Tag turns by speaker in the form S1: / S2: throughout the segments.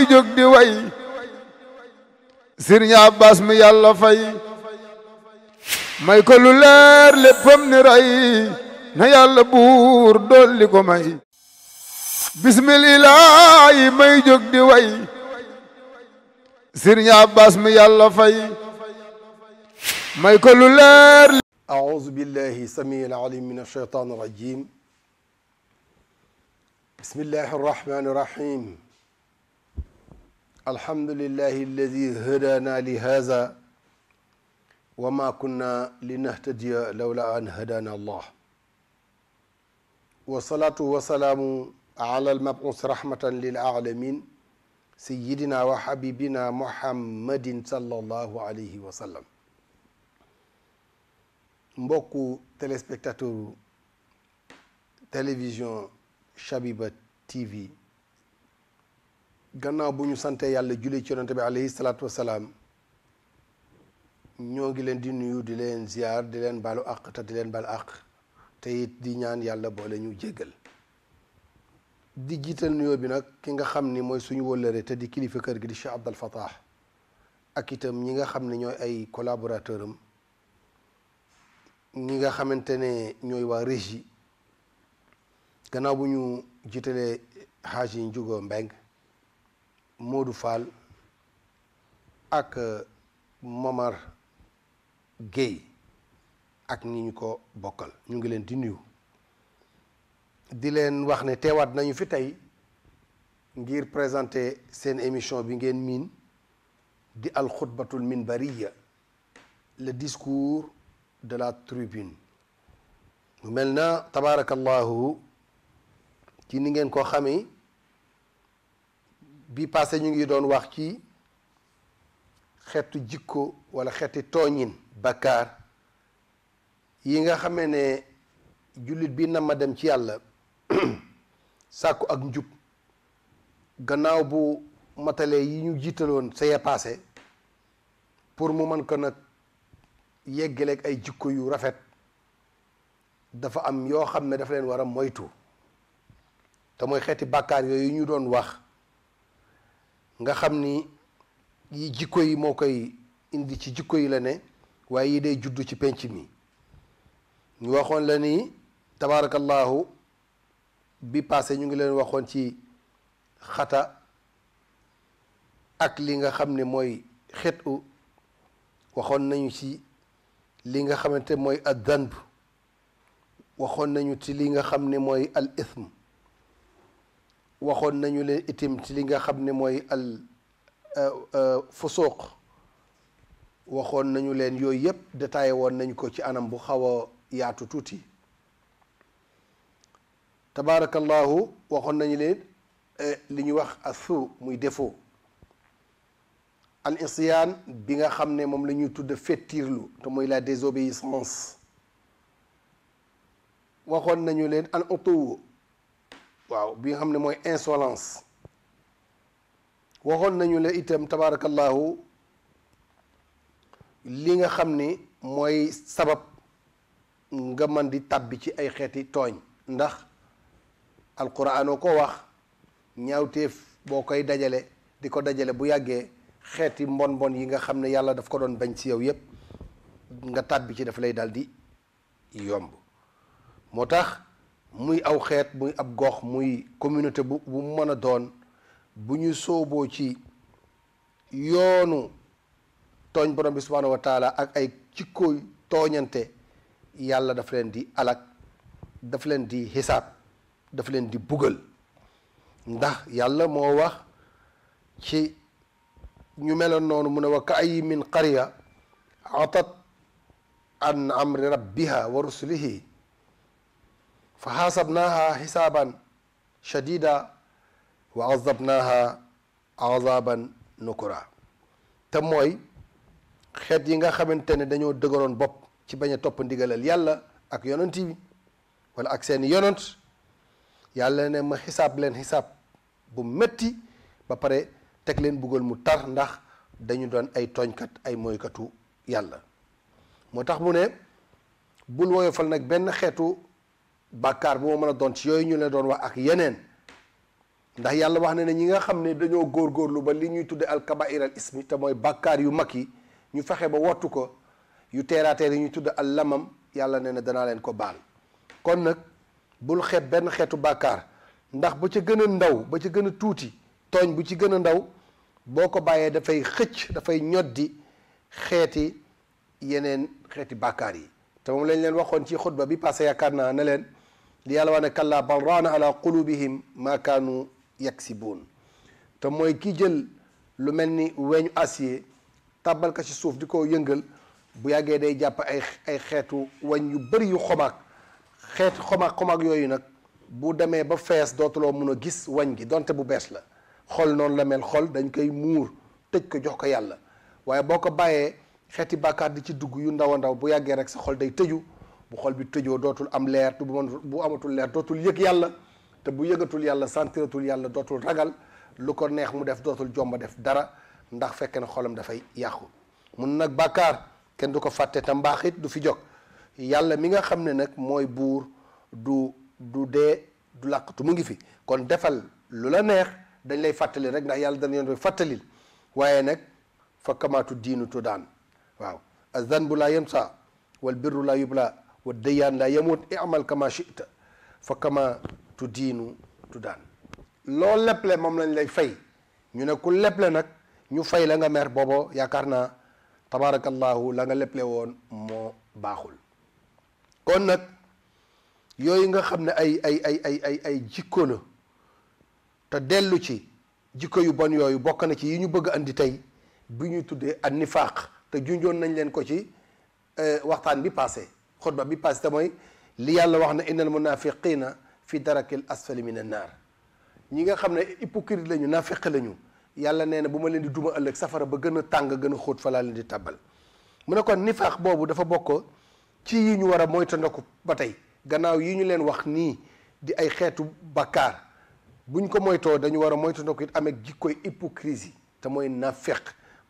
S1: may jóg di way Sëriñ Abbas mi yàlla fay may ko lu leer léppam ni ray na yàlla buur dolli ko may bismillaahi may jóg di way Sëriñ Abbas mi yàlla fay may ko lu leer
S2: أعوذ بالله السميع العليم من الشيطان الرجيم بسم الله الرحمن الرحيم الحمد لله الذي هدانا لهذا وما كنا لنهتدي لولا أن هدانا الله والصلاة والسلام على المبعوث رحمة للعالمين سيدنا وحبيبنا محمد صلى الله عليه وسلم mbokku téléspectateur télévision Chabiba TV gannaaw bu ñu sante yàlla julli ci yonent bi alayhi salaatu wasalaam ñoo ngi leen di nuyu di leen ziar di leen baalu àq te di leen baal àq te it di ñaan yàlla boole ñu jéggal di jiital nuyoo bi nag ki nga xam ni mooy suñu wëllëre te di kilifa kër gi di Cheikh Abdel Fattah ak itam ñi nga xam ne ñooy ay collaborateur am ñi nga xamante ne ñooy waa régie gannaaw bu ñu jiitalee Haji Njugo Mbeng Modou Fall ak Momar Gueye ak ñi ñu ko bokkal ñu ngi leen di nuyu di leen wax ne teewaat nañu fi tey ngir présenter seen émission bi ngeen miin di al xutbatul minbariya le discours de la tribune mu mel na tabaarakallahu ci ni ngeen ko xamee bi passé ñu ngi doon wax ci xeetu jikko wala xeeti tooñin bakkaar yi nga xamee ne jullit bi na ma dem ci yàlla sàkku ak njub gannaaw bu matalee yi ñu jiitaloon saye passé pour mu mën ko nag yeggaleeg ay jikko yu rafet dafa am yoo xam ne dafa leen war a moytu te mooy xeeti bàkkaar yooyu ñu doon wax nga xam ni yi jikko yi moo koy indi ci jikko yi la ne waaye yi day juddu ci penc mi ñu waxoon la ni tabaarakallahu bi passé ñu ngi leen waxoon ci xata ak li nga xam ne mooy xetu waxoon nañu ci li nga xamante mooy ad danb waxoon nañu ci li nga xam ne mooy al ithm waxoon nañu leen itim ci li nga xam ne mooy al fusuq waxoon nañu leen yooyu yëpp détaillé woon nañu ko ci anam bu xaw a yaatu tuuti tabaarakallahu waxoon nañu leen li ñuy wax asu muy défaut al isyaan bi nga xam ne moom la ñuy tudd fettirlu te mooy la désobéissance waxoon nañu leen al utuw waaw bi nga xam ne mooy insolence waxoon nañu leen itam tabaarakallahu li nga xam ni mooy sabab nga mën di tàbbi ci ay xeeti tooñ ndax alquran oo ko wax ñaawteef boo koy dajale di ko dajale bu yàggee xeeti mbon yi nga xam ne yàlla daf ko doon bañ ci yow yépp nga tàbbi ci daf lay dal di yomb moo tax muy aw xeet muy ab gox muy communauté bu mën a doon bu ñu sooboo ci yoonu tooñ borom bi subhanahu wa taala ak ay cikkooy tooñante yàlla daf leen di alak daf leen di xisaab daf leen di bugal ndax yàlla moo wax ci ñu meloon noonu mu ne wa ka ay min qarya atat an amri rabbiha wa rusulihi fa xaasabnaaha xisaaban shadida wa azabnaaha azaban nukura te mooy xeet yi nga xamante ne dañoo dëgëroon bopp ci bañ a topp ndigalal yàlla ak yonent bi wala ak seeni yonent yàlla ne ma xisaab leen xisaab bu metti ba pare teg leen buggal mu tar ndax dañu doon ay tooñkat ay mooykatu yàlla moo tax mu ne bul woyofal nag benn xeetu bàkkaar bu ma mën a doon ci yooyu ñu leen doon wax ak yeneen ndax yàlla wax na ne ñi nga xam ne dañoo góorgóorlu ba li ñuy tudde alkabair al ismi te mooy bàkkaar yu mag yi ñu fexe ba wattu ko, yu teeraateer yi ñuy tudde al lamam, yàlla nee na danaa leen ko baal. kon nag bul xeeb benn xeetu bàkkaar, ndax ba ca gën a ndaw ba ca gën a tuuti, tooñ bu ci gën a ndaw boo ko bàyyee dafay xëcc, dafay ñoddi xeeti yeneen xeeti bàkkaar yi. te moom lañ leen waxoon ci xutba bi passé, yaakaar naa ne leen li yàlla wax ne kalla bal raana ala qulubihim ma kaanu yaksibuun. te mooy ki jël lu mel ni weñu acier tàbbal ko ci suuf di ko yëngal, bu yàggee day jàpp ay xeetu weñ yu bëri yu xomaag, xeetu xomaag yooyu nag bu demee ba fees dootuloo mun a gis weñ gi donte bu bees la. xol noonu la mel, xol dañ koy muur tëj ko jox ko yàlla, waaye boo ko bàyyee xeeti bàkkaar di ci dugg yu ndaw a ndaw, bu yàggee rek sa xol day tëju. bu xol bi tëjoo dootul am leer, te bu amatul leer dootul yëg yàlla, te bu yëgatul yàlla sentiratul yàlla dootul ragal, lu ko neex mu def dootul jomba def dara, ndax fekk na xolam dafay yàqu. mun nag bàkkaar kenn du ko fàtte, te mbaax it du fi jóg. yàlla mi nga xam ne nag mooy buur, du dee du làqatu, mu ngi fi. kon defal lu la neex, dañ lay fàttali rek, ndax yàlla dana yoon fàttalil. waaye nag fa kamaatu diinu tu daan. waaw azanbu laa yansa wal birru laa yubla wa dayaan laa yamut i'mal kama shi'ta fa kama tu diinu tu daan. loo leple moom lañ lay fay. ñu ne ku leple nag ñu fay la nga mer, boobo yaakaar naa tabarakallahu la nga leple woon moo baaxul. kon nag yooyu nga xam ne ay jikko la, te dellu ci jikko yu bon yooyu bokk na ci yi ñu bëgg andi tey bi ñuy tuddee an nifaaq, te junjoon nañ leen ko ci waxtaan bi passé, xutba bi passé, te mooy li yàlla wax na innal munafiqina fi darakil asfali min an naar. ñi nga xam ne hypocrite lañu, nafiq lañu, yàlla nee na bu ma leen di duma ëllëg safara ba gën a tàng gën a xóot fa laa leen di tàbbal. mu ne kon nifaaq boobu dafa bokk ci yi ñu war a moytandiku ba tey, gannaaw yi ñu leen wax nii di ay xeetu bakkaar. buñ ko moytoo dañu war a moytandiku it amee jikkoy hypocrisie, te mooy nafiq,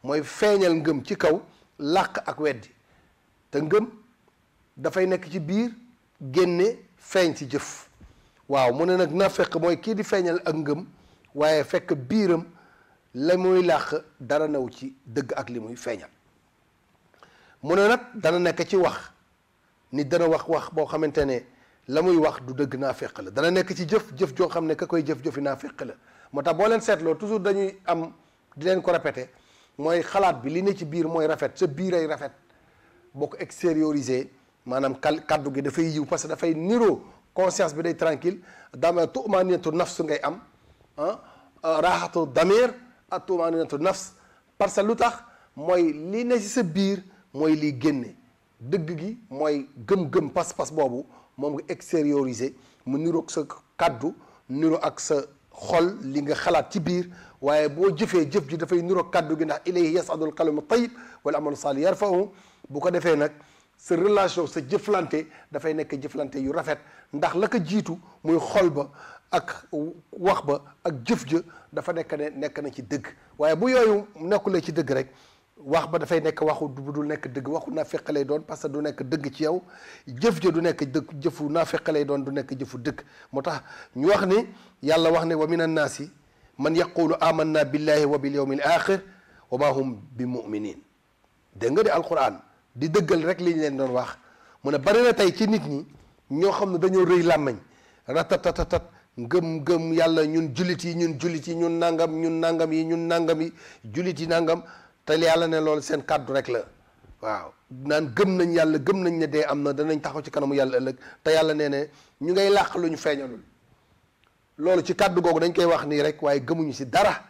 S2: mooy feeñal ngëm ci kaw, làq ak weddi. te ngëm dafay nekk ci biir, génne feeñ ci jëf. waaw mu ne nag nafiq mooy kii di feeñal ak ngëm, waaye fekk biiram la muy làq dara new ci dëgg ak li muy feeñal. mu ne nag dana nekk ci wax, nit dana wax boo xamante ne la muy wax du dëgg naafeq la. dana nekk ci jëf joo xam ne ka koy jëf-jëfi naafeq la. moo tax boo leen seetloo toujours dañuy am di leen ko répété, mooy xalaat bi li ne ci biir mooy rafet, sa biir ay rafet. boo ko extériorisé maanaam kaddu gi dafay yiw, parce que dafay niroo, conscience bi day tranquille, dama tumaninatu nafs ngay am, raxatu damir ak tumaninatu nafs. parce que lu tax mooy li ne ci sa biir mooy liy génne, dëgg gi mooy gëm-gëm pas-pas boobu moom nga extériorisé, mu niroog sa kaddu, niro ak sa xol li nga xalaat ci biir. waaye boo jëfee jëf ji dafay niroog kaddu gi, ndax ilayhi yasadul kalimu tayyib wal amalu salih yarfa'u. bu ko defee nag sa relation, sa jëflante dafay nekk jëflante yu rafet, ndax la ko jiitu muy xol ba ak wax ba ak jëf ja dafa nekk na ci dëgg. waaye bu yooyu nekkulee ci dëgg rek, wax ba dafay nekk waxu du nekk dëgg, waxu naafeq lay doon, parce que du nekk dëgg ci yow. jëf ja du nekk dëgg, jëfu naafeq lay doon, du nekk jëfu dëgg. moo tax ñu wax ni yàlla wax ne wa min annaasi man yaqulu amanna billahi wa bil yawmil axir wa ma hum bi muminin. dégg nga di alquran di dëggal rek li ñu leen doon wax. mu ne bari na tey ci nit ñi ñoo xam ne dañoo rëy làmmañ, ratatatatat ngëm yàlla, ñun jullit yi ñun nangam yi jullit yi nangam. te yàlla ne loolu seen kàddu rek la. waaw naan gëm nañ yàlla, gëm nañ ne dee am na, danañ taxaw ci kanamu yàlla ëllëg, te yàlla nee ne ñu ngay làq lu ñu feeñalul. loolu ci kàddu googu dañ koy wax nii rek, waaye gëmuñu si dara.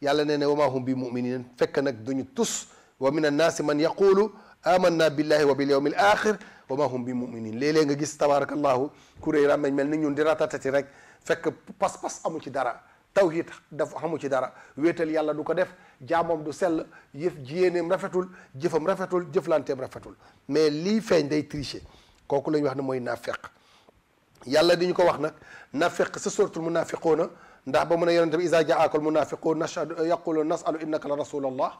S2: yàlla nee ne wa maa hum bi muminin, fekk nag duñu tus. wa min annaasi man yaqulu amanna billahi wa bil yawmil axir wa maa hum bi muminin. léeg-léeg nga gis tabarakallahu kuréy ràmmeñ mel ni ñun di ratatati rek, fekk pas-pas amu ci dara, tawhid dafa xamu ci dara, wéetal yàlla du ko def, jaamoom du sell, jiyéeneem rafetul, jëfam rafetul, jëflanteem rafetul. mais lii feeñ day tricher, kooku la ñuy wax ne mooy naafeq. yàlla di ñu ko wax nag naafeq sa suratul munafiquuna, ndax ba mun a yonente bi iza jaaka al munafiquun yaqulu nasalu innaka la rasulallah.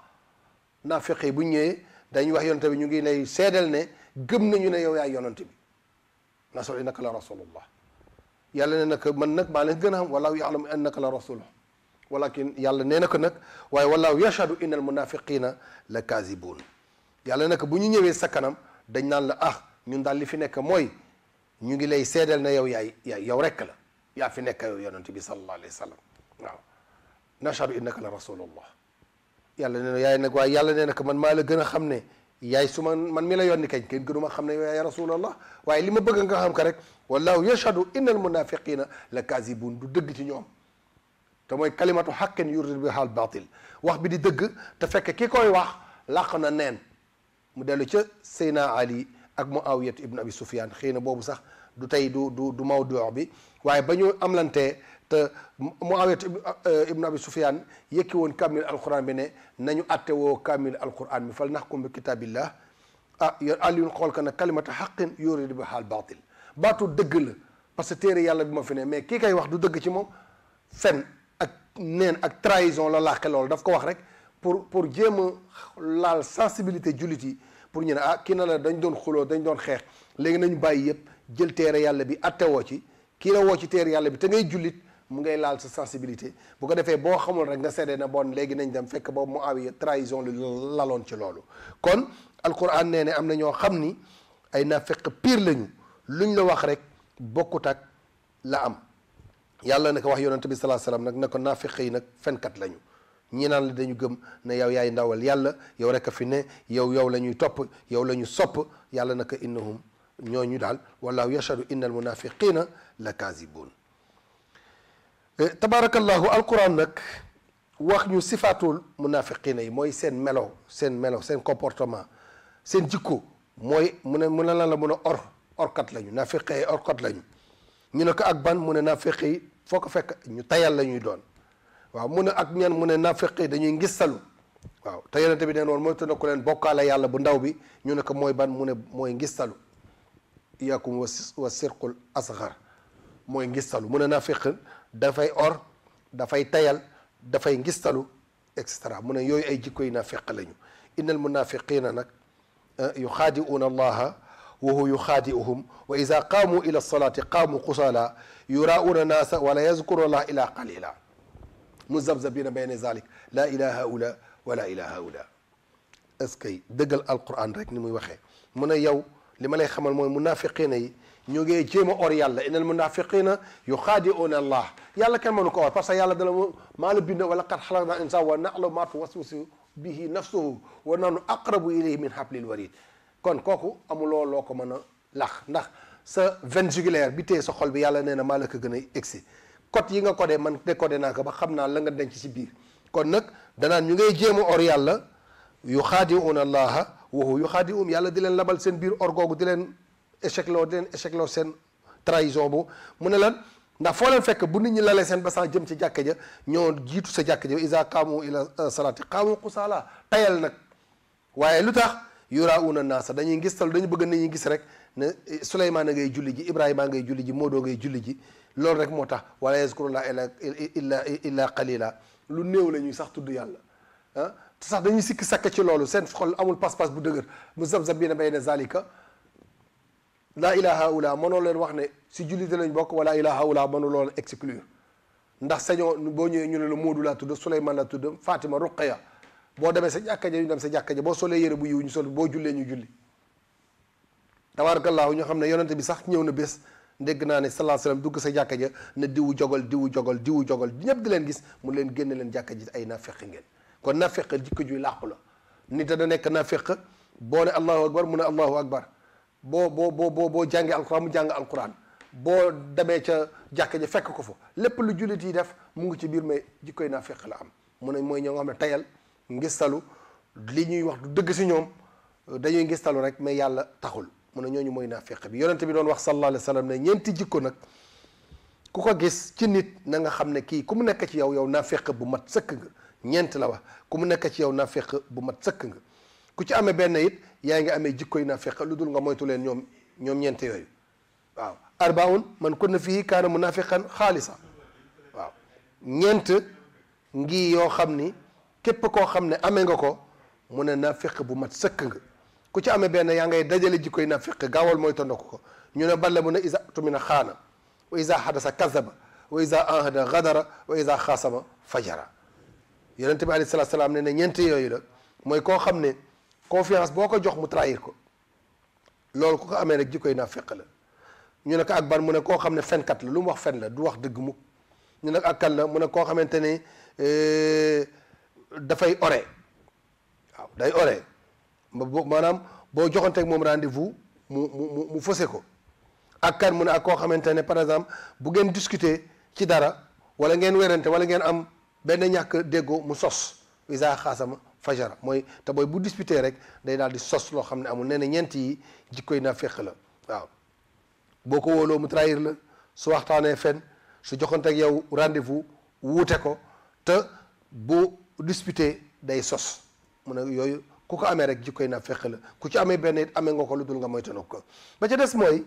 S2: naafeq yi bu ñëwee dañuy wax yonente bi ñu ngi lay seedal ne gëm nañu ne yow yaay yonente bi, nasalu innaka la rasulullah. yàlla nee na ko man nag maa leen gën a xam wallahu ya'lamu annaka la rasuluh walakin yàlla nee na ko nag waaye wallahu yashhadu innal munafiqina la kazibuun yàlla nag bu ñu ñëwee sa kanam dañ naan la ñun daal li fi nekk mooy ñu ngi lay seedal na yow yaay yow rekk la yaa fi nekk yow yonent bi sallallahu alayhi wa sallam waaw nashhadu innaka la rasulullah yàlla nee na yaay nag waaye yàlla nee na ko man maa la gën a xam ne yaay su man mi la yónni kañ kenn gënuma xam ne yow yaay rasulallah waaye li ma bëgg nga xam ko rek wallahu yashhadu innal munafiqina la kazibuun du dëgg ci ñoom te mooy kalimatu haqqin yuridu biha al batil wax bi di dëgg te fekk ki koy wax làq na neen mu dellu ca Seyna Ali ak Muawiyat ibn Abi Sufyan xëy na boobu sax du tey du mawdu bi waaye ba ñu amlantee te Muawiyat ibn Abi Sufyan yëkki woon kamil alquran bi ne nañu atte woo kamil alquran mi fal naxkum bi kitabillah Aliyun xool ka nag kalimatu haqqin yuridu biha al batil baatu dëgg la parce que téere yàlla bi ma fi ne mais kii kay wax du dëgg ci moom fen ak neen ak trahison la làqe loolu daf ko wax rek pour jéem a laal sensibilité jullit yi pour ñu ne kii na la dañ doon xuloo dañ doon xeex léegi nañu bàyyi yëpp jël téere yàlla bi atte woo ci kii la woo ci téere yàlla bi te ngay jullit mu ngay laal sa sensibilité bu ko defee boo xamul rek nga seddee na bon léegi nañ dem fekk boobu Muawiya trahison lu laloon ci loolu kon alquran nee ne am na ñoo xam ni ay naafeq pire lañu luñ la wax rek bokkut ak la am yàlla na ko wax yonent bi salaa salaam nag ne ko naafeq yi nag fenkat lañu ñi naan la dañu gëm ne yow yaay ndawal yàlla yow rek a fi ne yow la ñuy topp yow la ñu sopp yàlla na ko innahum ñooñu daal wallahu yashhadu innal munafiqina la kazibuun tabarakallahu alquran nag wax ñu sifaatul munafiqina yi mooy seen melo seen comportement seen jikko mooy mu ne lan la mun a orkat lañu nafiq yi orkat lañu ñu ne ko ak ban mu ne nafiq yi foo ko fekk ñu tayal la ñuy doon waaw mu ne ak ñan mu ne nafiq yi dañuy ngistalu waaw te yonente bi neen woon mooy tëna ko leen bokkaale yàlla bu ndaw bi ñu ne ko mooy ban mu ne mooy ngistalu iyakum wa sirqul asghar mooy ngistalu mu ne nafiq dafay dafay tayal dafay ngistalu et cetera mu ne yooyu ay jikko yi nafiq lañu innal munafiqina nag yuxaadi'uuna allaha wa huwa yuxaadi'uhum wa ida qaamu ila lsolati qaamu kusala yuraa'uuna naasa wala yazkuru allah ila qalila muzabzabina bayna zalik la ila haula wala ila haula est-ce que dëggal alquran rek ni muy waxee mu ne yow li ma lay xamal mooy munafiqina yi ñu ngi jéem a or yàlla innal munafiqina yuxaadi'uuna allah yàlla kenn mënu ko or parce que yàlla dala maa la bind wala qad xalaqna insan wa na'lamu ma tuwaswisu bihi nafsuhu wa nahnu aqrabu ilayhi min hablil warid kon kooku amuloo loo ko mën a lax ndax sa veine jugulaire bi téye sa xol bi yàlla nee na maa la ko gën a egsi code yi nga codé man décodé naa ko ba xam naa la nga denc ci biir kon nag danaan ñu ngay jéem a or yàlla yuxaadi'uuna allaha wa huwa yuxaadi'uhum yàlla di leen labal seen biir or googu di leen échec loo seen trahison bu mu ne lan ndax foo leen fekk bu nit ñi lalee seen basan jëm ci jàkka ja ñoo jiitu sa jàkka ja isa qaamu ila salaati qaamu kusala tayal nag waaye lu tax yuraa'uuna naasa dañuy ngistal dañu bëgg nit ñi gis rek ne Souleymane ngay julli ji Ibrahima ngay julli ji Modou ngay julli ji loolu rek moo tax wala yazkurullah illa qalila lu néew la ñuy sax tudd yàlla te sax dañuy sikki sakk ci loolu seen xol amul pas-pas bu dëgër muzabzabina bayna zalika laa ilaha haula mënoo leen wax ne si jullit lañ bokk wala ilaha haula mënu loolu exclure ndax sañoo boo ñëwee ñu ne la Moodu laa tudd Souleymane laa tudd Fatima Ruqaya boo demee sa jàkka ja ñu dem sa jàkka ja boo solee yére bu yiw ñu sol boo jullee ñu julli tabarakallahu ñu xam ne yonente bi sax ñëw na bés dégg naa ne sallallahu alayhi wasallam dugg sa jàkka ja ne diwu jogal ñëpp di leen gis mu leen génne leen jàkka ji ay naafeq ngeen kon naafeq jikko juy làqu la nit da nekk naafeq boo ne allahu akbar mu ne allahu akbar boo jàngee alquran mu jàng alquran boo demee ca jàkka ja fekk ko fa lépp lu jullit yi def mu ngi ci biir mais jikkoy naafeq la am mu ne mooy ñoo nga xam ne tayal ngistalu li ñuy wax du dëgg si ñoom dañuy ngistalu rek mais yàlla taxul mu ne ñooñu mooy naafeq bi yonente bi doon wax sallallahu alayhi wa sallam ne ñeenti jikko nag ku ko gis ci nit na nga xam ne kii ku mu nekk ci yow naafeq bu mat sëkk nga ñeent la wax ku mu nekk ci yow naafeq bu mat sëkk nga ku ci amee benn it yaa ngi amee jikkoy naafeq lu dul nga moytu leen ñoom ñeent yooyu waaw arbaun man kunna fihi kaana munafiqan xaalisa waaw ñeent ngi yoo xam ni képp koo xam ne amee nga ko mu ne naafeq bu mat sëkk nga ku ci amee benn yaa ngay dajale jikkoy naafeq gaawal mooy tondoku ko ñu ne balle mu ne isa tumina xaana wa iza hadasa kazaba wa iza ahada gadara wa iza xaasama fajara. yonente bi alayhi salaatu salaam ne ne ñeent yooyu la mooy koo xam ne confiance boo ko jox mu trahir ko, loolu ku ko amee rek jikkoy naafeq la. ñu ne ko ak ban mu ne koo xam ne fenkat la, lu mu wax fen la, du wax dëgg mukk. ñu ne ak kan la mu ne koo xamante ne dafay ore, waaw day ore maanaam boo joxanteeg moom rendez-vous mu faussé ko. ak kan mu ne ak koo xamante ne par exemple bu ngeen discuter ci dara wala ngeen werante wala ngeen am benn ñàkk déggoo mu sos, isa xaasama fajara mooy te booy bu disputer rek day daal di sos loo xam ne amul. nee na ñeent yi jikkoy naa féq la. waaw boo ko wóoloo mu trahir la, su waxtaanee fen, su joxanteeg yow rendez-vous wuute ko, te bu disputer day sos. mu ne yooyu ku ko amee rek jikkoy naa féq la. ku ci amee benn it amee nga ko lu dul nga moytandiku ko. ba ca des mooy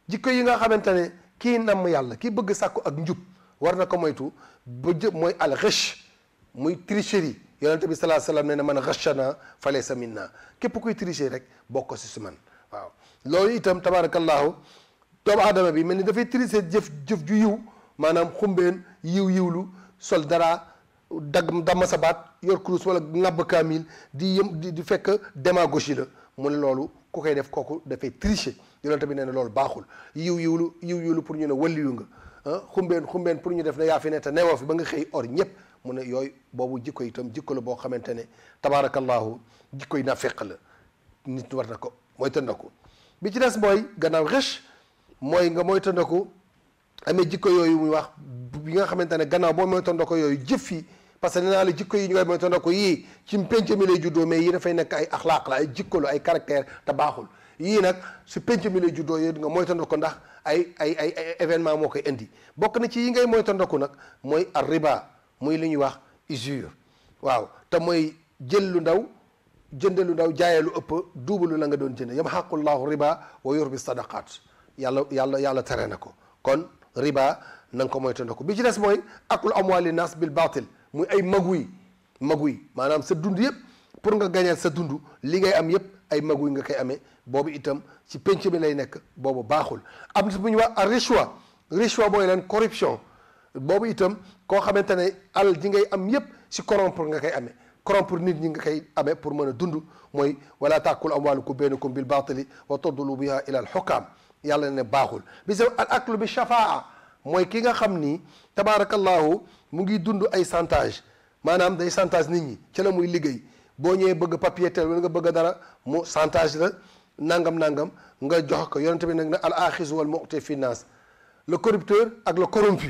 S2: jikko yi nga xamante ne kii namm yàlla kii bëgg sàkku ak njub war na ko moytu ba mooy al ghish, muy tricherie. yonente bi sallallahu alayhi wasallam ne na man ghashana fa laysa minna, képp kuy tricher rek bokk ko si man. waaw loolu itam tabarakallahu doomu aadama bi mel ni dafay tricher jëf ju yiw, maanaam xumbeen yiwlu sol dara damm sa baat yor kurus wala ŋàbb kaamil di fekk démagogie la. mu ne loolu ku koy def kooku dafay tricher. yonente bi nee na loolu baaxul. yiwlu pour ñu ne walliyu nga, xumbeen pour ñu def ne yaa fi ne te newoo fi ba nga xëy or ñëpp. mu ne yooyu boobu jikko itam jikko la boo xamante ne tabaarakallahu jikko yi naafeq la, nit war na ko moytandiku. bi ci des mooy gannaaw rëch mooy nga moytandiku amee jikko yooyu muy wax bi nga xamante ne gannaaw boo moytandiku yooyu jëf yi, parce que nee naa la jikko yi ñu koy moytandiku yii ci penc mi lay juddoo, mais yii dafay nekk ay axlaaq la, ay jikko la, ay caractère te baaxul. yii nag si penc mi lay juddoo yooyu nga moytandiku ndax ay événement moo koy indi. bokk na ci yi ngay moytandiku nag mooy ar riba, muy li ñuy wax usure. waaw te mooy jël lu ndaw jënd lu ndaw jaayee lu ëpp duubalu la nga doon jënd. yamhaqullahu riba wa yurbi sadaqat. yàlla tere na ko. kon riba na nga ko moytandiku. bi ci des mooy aklu amwali nas bil batil, muy ay maguy maanaam sa dund yëpp pour nga gañeel sa dund li ngay am yëpp ay maguy nga koy amee. boobu itam ci penc mi lay nekk, boobu baaxul. am na bu ñuy wax richwa mooy leen corruption. boobu itam koo xamante ne alal ji ngay am yépp si corrompre nga koy amee, corrompre nit ñi nga koy amee pour mën a dund. mooy wala taakulu amwalukum baynakum bil batili wa tudlu biha ila al hukam. yàlla ne baaxul. bi sa al aklu bi shafaa mooy ki nga xam ni tabaarakallahu mu ngi dund ay chantage, maanaam day chantage nit ñi ci la muy liggéey. boo ñëwee bëgg papier tel wala nga bëgg dara mu chantage la nangam nga jox ko. yonente bi nag ne al axizu wal mu'ti fi nas, le corrupteur ak le corrompu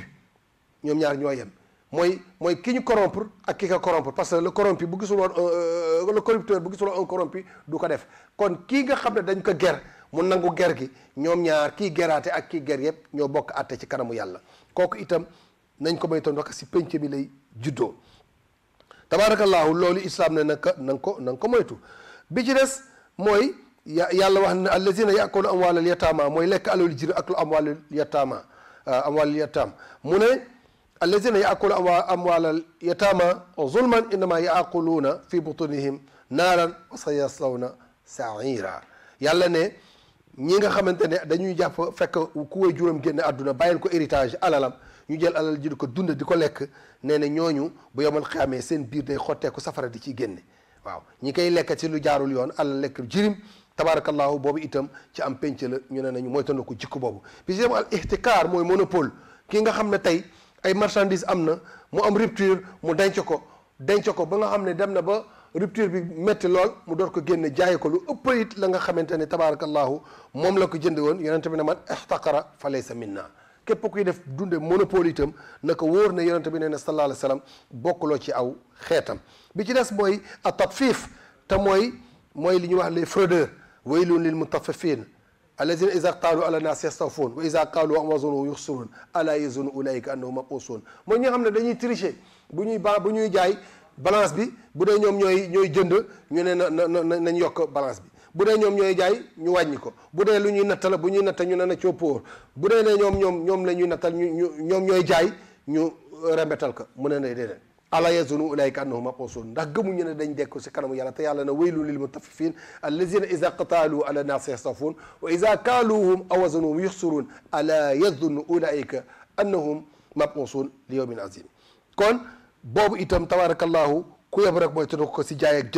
S2: ñoom ñaar ñoo yem. mooy ki ñu corrompre ak ki ko corrompre, parce que le corrompu bu gisul woon le corrupteur bu gisul woon un corrompu du ko def. kon kii nga xam ne dañ ko ger mu nangu ger gi, ñoom ñaar kii geraate ak kii ger yëpp ñoo bokk àtte ci kanamu yàlla. kooku itam nañ ko moytandiku si penc mi lay juddoo. tabaarakallahu loolu islam ne na nga ko moytu. bi ci des mooy yàlla wax ne allazina yakulu amwalal yatama, mooy lekk alal jirim ak lu amwalal yatama mu ne allazina yaakulu amwalal yatama zulman innama yaakuluuna fi butunihim naaran wa sayaslawna saira. yàlla ne ñi nga xamante ne dañuy jàpp fekk ku way juróom génn àdduna bàyyil ko héritage alalam, ñu jël alal ji di ko dund di ko lekk. nee na ñooñu bu yomal xiyaamee seen biir day xotteeku safara di ci génne. waaw ñi koy lekk ci lu jaarul yoon alal lekk jirim tabarakallahu boobu itam ci am penc la. ñu ne nañu moytandiku jikko boobu. bi ci dem al ihtikaar mooy monopole. ki nga xam ne tey ay marchandise am na mu am rupture mu denc ko ba nga xam ne dem na ba rupture bi métti lool mu door ko génne jaay ko lu ëpp it la nga xamante ne tabarakallahu moom la ko jënd woon. yonente bi ne man ihtakara fa laysa minna, képp kuy def dunde monopole itam na ko wóor ne yonente bi nee na sallallahu alayhi wa sallam bokkuloo ci aw xeetam. bi ci des mooy a tatfif, te mooy li ñuy wax les fraudeurs. waylun lil mutaffifin allazina iza qaalu ala nas yastawfun wa iza qaalu am wazanu yuxsirun ala yazunu ulaika annahum mabusun. mooy ñi nga xam ne dañuy tricher bu ñuy jaay balance bi, bu dee ñoom ñooy jënd ñu ne nañ yokk balance bi, bu dee ñoom ñooy jaay ñu wàññi ko, bu dee lu ñuy natta la bu ñuy natta ñu ne na coppóor, bu dee ne ñoom la ñuy nattal ñoom ñooy jaay ñu rembetal ko. mu ne ne déedéet ala yazunnu ulaika annahum mab'usun ndax gëmuñu ne dañ dekk si kanamu yàlla te yàlla na waylun lil mutaffifin allazina iza qatalu ala nnaasi yastawfun wa iza kaaluhum aw wazanuhum yuxsirun ala yazunnu ulaika annahum mab'usun li yawmin azim. kon boobu itam tabarakallahu ku yeb rek mooy tudd ko si jaay ak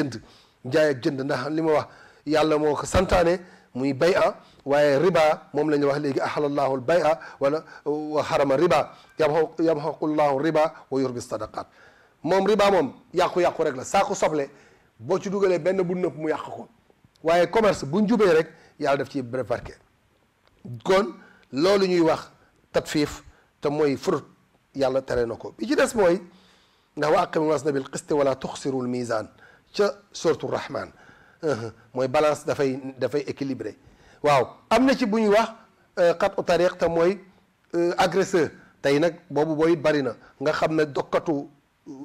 S2: jënd ndax li ma wax yàlla moo ko santaane muy bay'a waaye riba moom la ñu wax léegi ahalallahu al-bay'a wala wa harama riba yamhaqu llahu riba wa yurbi sadaqat moom riba moom yàqu-yàqu rek la saako soble boo ci dugalee benn bu nëpp mu yàq ko waaye commerce bu njubee rek yàlla def ci barke. kon loolu ñuy wax tatfiif te mooy fraude yàlla tere na ko bi ci des mooy ndax wa aqimu wasna bil qisti wala tuxsiru l mizan ca suratu rahman mooy balance dafay équilibré waaw am na ci bu ñuy wax xat u tariq te mooy agresseur tey nag boobu booy bari na nga xam ne dokkatu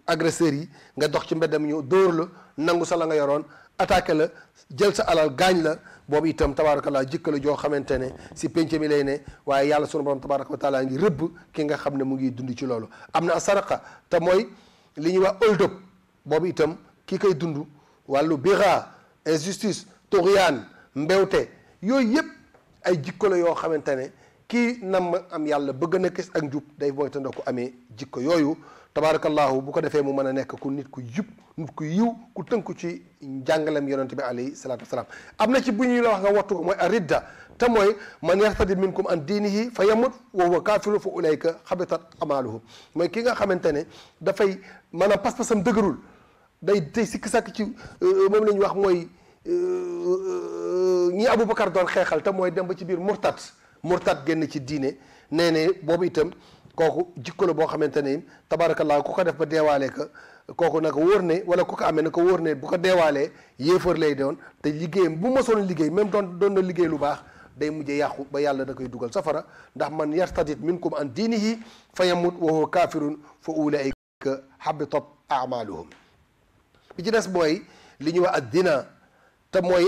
S2: agresseurs yi nga dox ci mbeddam ñu dóor la nangu sa la nga yoroon attaqué la jël sa alal gaañ la boobu itam tabaarakallah jikko la joo xamante ne si penc mi lay ne waaye yàlla sunu borom tabaaraka wa taala ngi rëbb ki nga xam ne mu ngi dund ci loolu. am na saraqa te mooy li ñuy wax hold up boobu itam ki koy dund wàllu bira injustice tughyan mbewte yooyu yëpp ay jikko la yoo xamante ne kii nam am yàlla bëgg na gis ak njub day moytandoo ko amee jikko yooyu tabaarakallahu bu ko defee mu mën a nekk ku nit ku jub nit ku yiw ku tënku ci njàngalem yonente bi alayhi salaatu wasalaam. am na ci bu ñuy la wax nga wattu ko mooy aridda te mooy man yartadi minkum an diinihi fa yamut wa huwa kaafirun fa ulayka xabitat amaluhum mooy ki nga xamante ne dafay maanaam pas-pasam dëgërul day sikki sàkk ci moom la ñuy wax mooy ñi Aboubacar doon xeexal te mooy dem ba ci biir murtat génn ci diine nee ne boobu itam kooku jikko la boo xamante ne tabarakallah ku ko def ba deewaale ka kooku nag wóor ne wala ku ko amee na ko wóor ne bu ko deewaalee yéefar lay doon te liggéeyam bu mosoon liggéey même doon na liggéey lu baax day mujjee yàqu ba yàlla da koy dugal safara ndax man yartadit minkum an diinihi fa yamut wa huwa kafirun fa ulaika habitat amaluhum bi ci des mooy li ñuy wax ak dina te mooy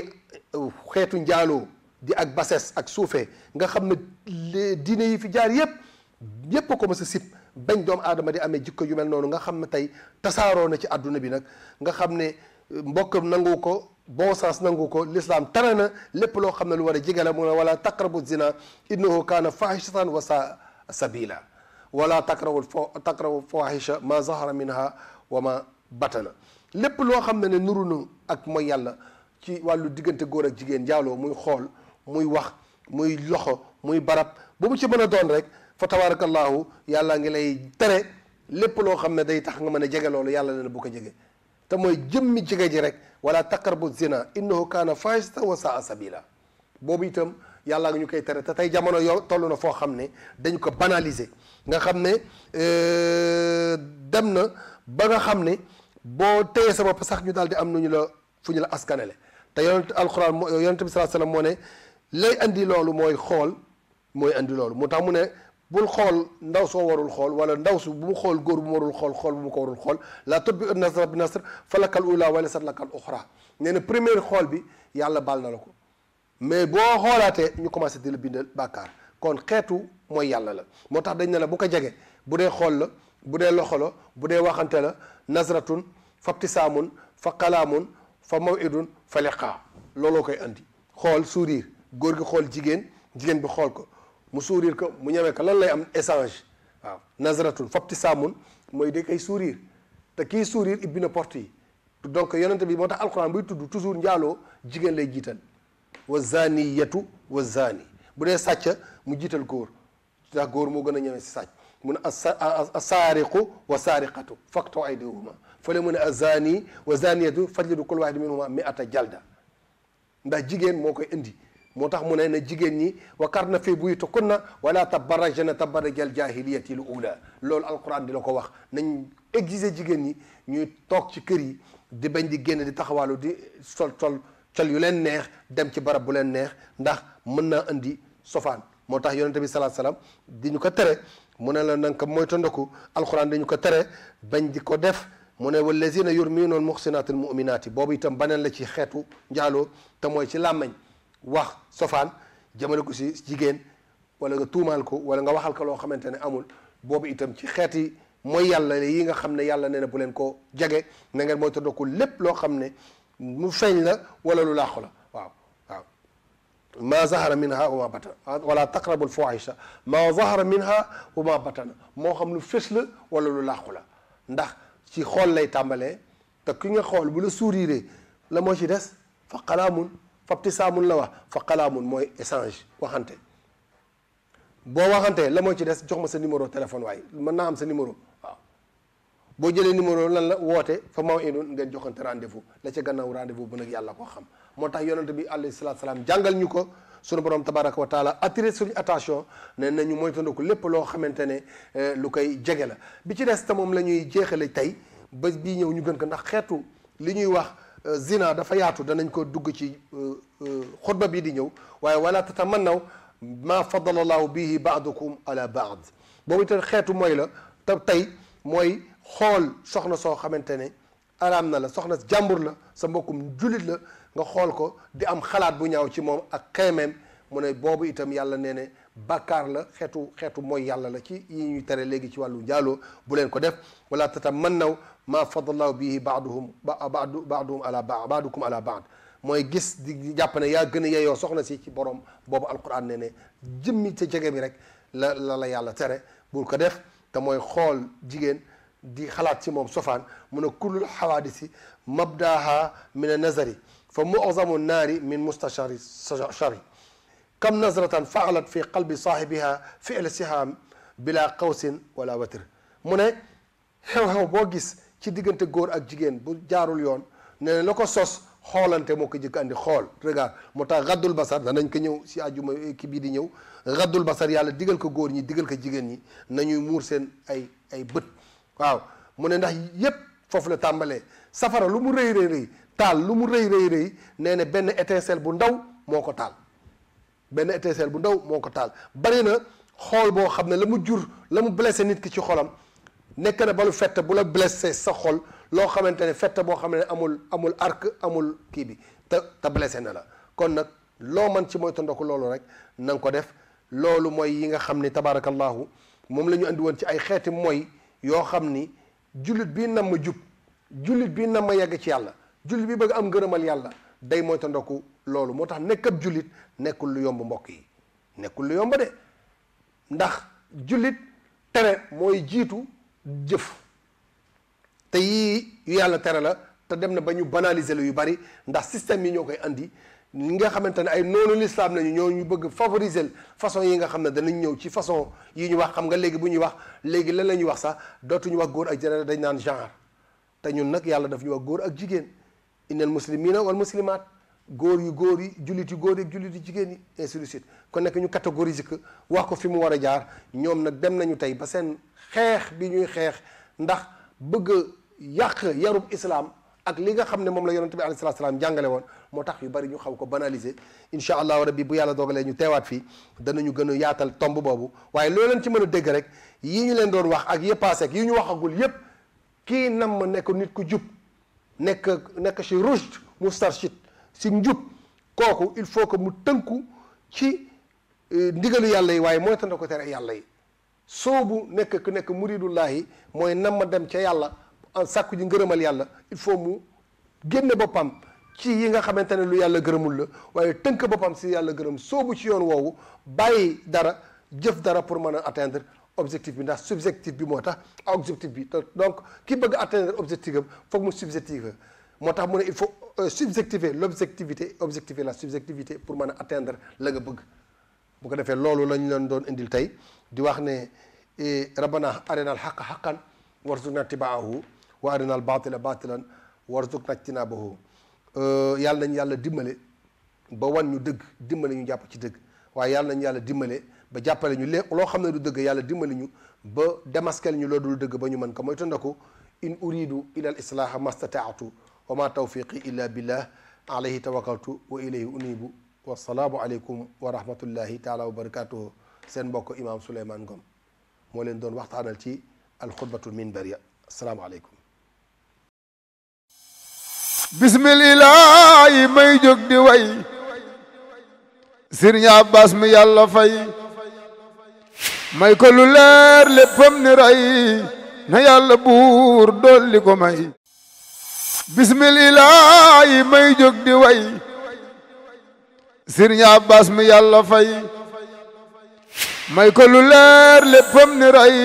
S2: xeetu njaaloo di ak bases ak suufee nga xam ne diine yi fi jaar yépp a ko mës a sib bañ doomu aadama di amee jikko yu mel noonu nga xam ne tey tasaaroo na ci àdduna bi nag nga xam ne mbokkam nangu ko bon sens nangu ko l'islam tere na lépp loo xam ne lu war a jege la mu ne wala taqrabu zina innahu kaana fahishatan wa saa sabila wala taqrabu fahisha ma zahara minha wa ma batana lépp loo xam ne nuru na ak mooy yàlla ci wàllu diggante góor ak jigéen njaaloo muy xool muy wax muy loxo muy barab bu mu ci mën a doon rek fa tabarakallahu yàlla ngi lay tere lépp loo xam ne day tax nga mën a jege loolu yàlla na bu ko jege te mooy jëmmi jege ji rek wala taqrabu zina innahu kaana fahishatan wa saa sabila boobu itam yàlla nga ñu koy tere te tey jamono yow toll na foo xam ne dañ ko banaliser nga xam ne dem na ba nga xam ne boo téye sa bopp sax ñu daal di am nañu la fu ñu la askanele te yonent alquran yonent bi sallallahu alayhi wasallam moo ne lay andi loolu mooy xool mooy andi loolu moo tax mu ne bul xool ndaw soo warul xool wala ndaw su bu mu xool góor bu mu warul xool bu mu ko warul xool la tutbi nasra bi nasr falakal ula wala sat lakal uxra nee na première xool bi yàlla baal na la ko mais boo xoolaatee ñu commencé di la bindal bàkkaar kon xeetu mooy yàlla la moo tax dañ ne la bu ko jege bu dee xool la bu dee loxo la bu dee waxante la nasratun fa ibtisaamun fa kalaamun fa mawidun fa liqaa looloo koy andi xool sourire góor gi xool jigéen bi xool ko mu sourire ko mu ñemee ko lan lay am échange waaw nazratun fabti saamun mooy da koy sourire te kii sourire ibbi na porte yi donc yonente bi moo tax alquran buy tudd toujours njaaloo jigéen lay jiital wa zaniyatu wa zani bu dee sàcc mu jiital góor ndax góor moo gën a ñemee si sàcc mu ne asaariqu wa saariqatu faqtu aydihuma fële mu ne azani wa zaniyatu fajlidu kul wahid minhuma mi'ata jalda ndax jigéen moo koy indi moo tax mu ne na jigéen ñi wa qarna fi buyutikunna wala tabarrajna tabarrujal jahiliyati l ula loolu alquran di la ko wax nañ exiger jigéen ñi ñuy toog ci kër yi di bañ di génn di taxawaalu di sol col yu leen neex dem ci barab bu leen neex ndax mën naa indi sofaan moo tax yonente bi sallallahu alayhi wasallam di ñu ko tere mu ne la nanga ko mooy tondaku alquran dañu ko tere bañ di ko def mu ne wallazina yurmiuna al muhsinati al mu'minati boobu itam baneen la ci xeetu njaaloo te mooy ci làmmañ wax sofaan jëmale ko si jigéen wala nga tuumaal ko wala nga waxal ko loo xamante ne amul boobu itam ci xeeti mooy yàlla yi nga xam ne yàlla nee na bu leen ko jege na ngeen mooy tëddoo ko lépp loo xam ne mu feeñ la wala lu laaxu la waaw waaw ma zahara minha wa ma batana wala taqrabu alfawahisha ma zahara minha wa ma batana moo xam lu fës la wala lu laaxu la ndax ci xool lay tàmbalee te ki nga xool bu la sourire la moo ci des fa qalaamun fa ibtisaamun la wax fa qalaamun mooy échange waxante boo waxantee la moo ci des jox ma sa numéro téléphone waaye mën naa am sa numéro waaw boo jëlee numéro lan la woote fa maw'idun ngeen joxante rendez-vous la ca gannaaw rendez-vous bu nag yàlla koo xam moo tax yonente bi alayhi salaatu salaam jàngal ñu ko sunu borom tabaraka wa taala attiré suñu attention ne nañu moytandiku lépp loo xamante ne lu koy jege la bi ci des te moom la ñuy jeexale tey bés bii ñëw ñu gën ko ndax xeetu li ñuy wax zina dafa yaatu danañ ko dugg ci xutba bii di ñëw waaye wala tatamannaw ma faddala allahu bihi baadukum ala baad boobu itam xeetu mooy la te tey mooy xool soxna soo xamante ne araam na la soxna jàmbur la sa mbokkum jullit la nga xool ko di am xalaat bu ñaaw ci moom ak xeemeem mu ne boobu itam yàlla nee ne bàkkaar la xeetu mooy yàlla la ci yi ñuy tere léegi ci wàllu njaaloo bu leen ko def wala tatamannaw ma fadallahu bihi baadukum ala baad mooy gis di jàpp ne yaa gën a yeyoo soxna si ci borom boobu alquran ne ne jëmmi ca jege bi rek la yàlla tere bul ko def te mooy xool jigéen di xalaat ci moom sofaan mun a kullul xawaadisi mabdaha min a nazari fa mu'zamu naari min mustashari shari kam nazratan faalat fi qalbi saahibiha fi'l siham bila qawsin wala watr mu ne xew-xew boo gis ci diggante góor ak jigéen bu jaarul yoon ne la ko sos xoolante moo ko jëkk andi xool regard moo tax raddul basar danañ ko ñëw si àjjuma ki bii di ñëw raddul basar yàlla digal ko góor ñi digal ko jigéen ñi nañuy muur seen ay bët waaw mu ne ndax yépp foofu la tàmbalee safara lu mu rëy rëy taal lu mu rëy nee na benn étincelle bu ndaw moo ko taal benn étincelle bu ndaw moo ko taal bari na xool boo xam ne la mu jur la mu blessé nit ki ci xolam nekk na balu fett bu la blessé sa xol loo xamante ne fett boo xam ne amul arc amul kii bi te blessé na la kon nag loo man ci mooy tondoku loolu rek na nga ko def loolu mooy yi nga xam ni tabarakallahu moom la ñu andi woon ci ay xeeti mooy yoo xam ni jullit bii nam ma jub jullit bii nam ma yegg ci yàlla jullit bi bëgg am ngërëmal yàlla day mooy tondoku loolu moo tax nekk ab jullit nekkul lu yomb mbokk yi nekkul lu yomb de ndax jullit tere mooy jiitu jëf te yii yu yàlla tere la te dem na ba ñu banaliser la yu bari ndax système yi ñoo koy andi ñi nga xamante ne ay noonu l'islam lañu ñoo ñu bëgg favoriser façon yi nga xam ne danañ ñëw ci façon yi ñu wax xam nga léegi bu ñuy wax léegi lan la ñuy wax sax dootuñu wax góor ak jigéen dañ naan genre te ñun nag yàlla daf ñu wax góor ak jigéen innal muslimina wal muslimat góor yi jullit yu góor yi ak jullit yu jigéen yi ainsi de suite kon nekk ñu catégoriser ko wax ko fi mu war a jaar ñoom nag dem nañu tey ba seen xeex bi ñuy xeex ndax bëgg yàq yarub islam ak li nga xam ne moom la yonente bi alayhi salaatu salaam jàngale woon moo tax yu bari ñu xaw ko banaliser incha allahu rabbi bu yàlla dogalee ñu teewaat fii danañu gën a yaatal tomb boobu waaye loo leen ci mën a dégg rek yii ñu leen doon wax ak yëpp passé ak yi ñu waxagul yépp kii nam ma nekk nit ku jub nekk ci rushd mustarshid si njub kooku il faut que mu tënku ci ndigalu yàlla yi waaye mooy tanda ko tere yàlla yi soobu nekk muridullahi mooy nam ma dem ca yàlla sàkku ji ngërëmal yàlla il faut mu génne boppam ci yi nga xamante ne lu yàlla gërëmul la waaye tënk boppam si yàlla gërëm soobu ci yoon woowu bàyyi dara jëf dara pour mën a atteindre objectif bi ndax subjectif bi moo tax objectif bi donc ki bëgg atteindre objectif am foog mu subjectif moo tax mu ne il faut subjectiver l'objectivité objectiver la subjectivité pour mën a atteindre la nga bëgg bu ko defee loolu lañ leen doon indil tey di wax ne rabbana arinal xaqa xaqan warzuqna tibaahu wa arinal batila batilan warzuqna ijtinabahu yàlla nañ yàlla dimbale ba wan ñu dëgg dimbale ñu jàpp ci dëgg waaye yàlla nañ yàlla dimbale ba jàppale ñu loo xam ne du dëgg yàlla dimbale ñu ba démasquel ñu loo dul dëgg ba ñu mën ko mooy tondaku in uridu ila al islaha mastataatu wa ma tawfiqi illa billah alayhi tawakkaltu wa ilayhi unibu wassalaamu aleykum wa rahmatullahi taala wa barakatuhu seen mbokk imam Souleymane Ngom moo leen doon waxtaanal ci alxutbatul minbariya assalaamu aleykum
S1: bismillahi may jóg di way Sëriñ Abbas mi yàlla fay may ko lu leer léppam ni ray na yàlla buur dolli ko may bismillaahi may jóg di way Sëriñ Abbas mi yàlla fay may ko lu leer léppam ni ray